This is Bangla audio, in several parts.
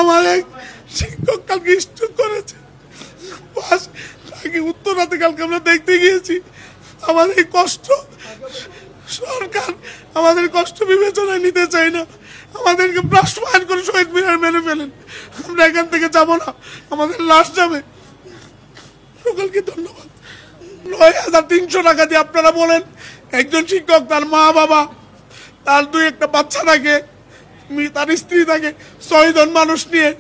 আমার এক শিক্ষক কালকে স্ট্রোক করেছে, তাকে উত্তরাতে কালকে আমরা দেখতে গিয়েছি। আমাদের এই কষ্ট সরকার আমাদের কষ্ট বিবেচনায় নিতে চায় না, আমাদেরকে বাস্তবায়ন করে শহীদ মিনার মেনে ফেলেন। আমরা এখান থেকে যাব না, আমাদের লাশ যাবে। সকলকে ধন্যবাদ। ৯,৩০০ টাকা দিয়ে আপনারা বলেন একজন শিক্ষক তার মা বাবা তার 2-1টা বাচ্চা থাকে, তার স্ত্রী থাকে, 6 জন মানুষ নিয়ে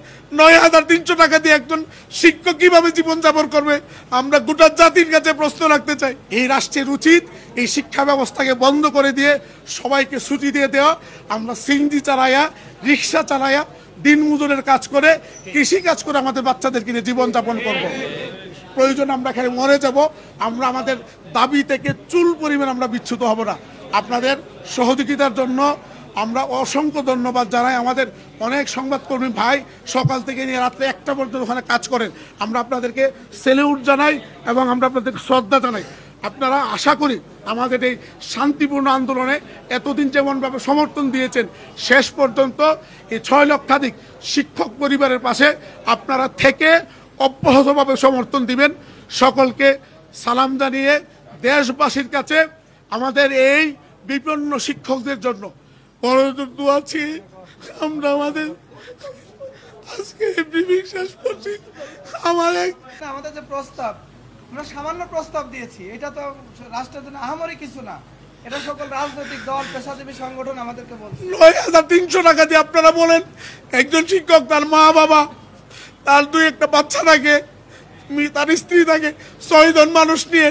৯,৩০০ টাকা দিয়ে একজন শিক্ষক কিভাবে জীবনযাপন করবে? আমরা গোটা জাতির কাছে প্রশ্ন রাখতে চাই। এই রাষ্ট্রের উচিত এই শিক্ষা ব্যবস্থাকে বন্ধ করে দিয়ে সবাইকে ছুটি দিয়ে দেওয়া। আমরা সিএনজি চালাইয়া, রিক্সা চালাইয়া, দিন মজুরের কাজ করে, কৃষি কাজ করে আমাদের বাচ্চাদেরকে নিয়ে জীবনযাপন করব। প্রয়োজন আমরা এখানে মরে যাব, আমরা আমাদের দাবি থেকে চুল পরিমাণ আমরা বিচ্যুত হব না। আপনাদের সহযোগিতার জন্য আমরা অসংখ্য ধন্যবাদ জানাই। আমাদের অনেক সংবাদকর্মী ভাই সকাল থেকে নিয়ে রাত্রে 1টা পর্যন্ত ওখানে কাজ করেন। আমরা আপনাদেরকে সেলিউট জানাই এবং আমরা আপনাদেরকে শ্রদ্ধা জানাই। আপনারা আশা করি আমাদের এই শান্তিপূর্ণ আন্দোলনে এতদিন যেমনভাবে সমর্থন দিয়েছেন, শেষ পর্যন্ত এই 6 লক্ষাধিক শিক্ষক পরিবারের পাশে আপনারা থেকে অব্যাহতভাবে সমর্থন দিবেন। সকলকে সালাম জানিয়ে দেশবাসীর কাছে আমাদের এই বিপন্ন শিক্ষকদের জন্য বড় আছি। আমরা আমাদের আজকে বিশ্বাস করছি আমাদের যে প্রস্তাব, আমরা সামান্য প্রস্তাব দিয়েছি, এটা তো রাষ্ট্রের জন্য আহামরি কিছু না। এটা সকল রাজনৈতিক দল, পেশাজীবী সংগঠন আমাদেরকে বলছে। ৯,৩০০ টাকা দিয়ে আপনারা বলেন একজন শিক্ষক তার মা বাবা তার 2-1টা বাচ্চা থাকে, তার স্ত্রী থাকে, 6 জন মানুষ নিয়ে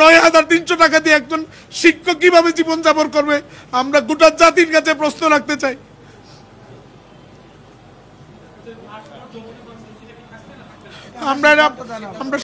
৯,৩০০ টাকা দিয়ে একজন শিক্ষক কিভাবে জীবনযাপন করবে? আমরা গোটা জাতির কাছে প্রশ্ন রাখতে চাই। আমরা